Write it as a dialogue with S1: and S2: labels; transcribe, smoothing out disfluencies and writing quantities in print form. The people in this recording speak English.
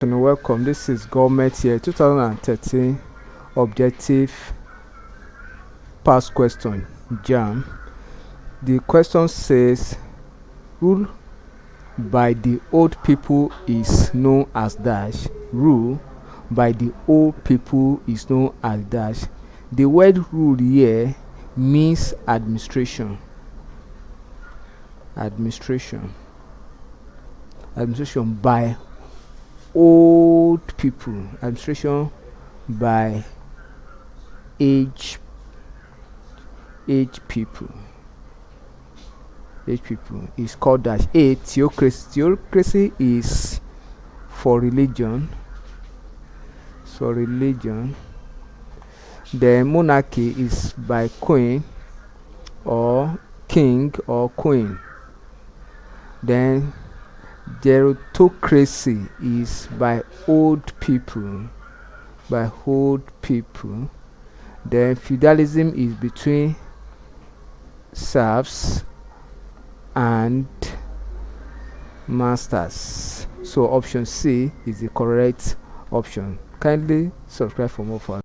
S1: Welcome. This is Government Year 2013 Objective Past Question Jamb. The question says, rule by the old people is known as dash. Rule by the old people is known as dash. The word rule here means administration. Administration by old people. Administration by age people. Age people is called dash. Theocracy. Theocracy is for religion. So religion. The monarchy is by queen or king or queen. Then gerontocracy is by old people. By old people. Then feudalism is between serfs and masters. So option C is the correct option. Kindly subscribe for more.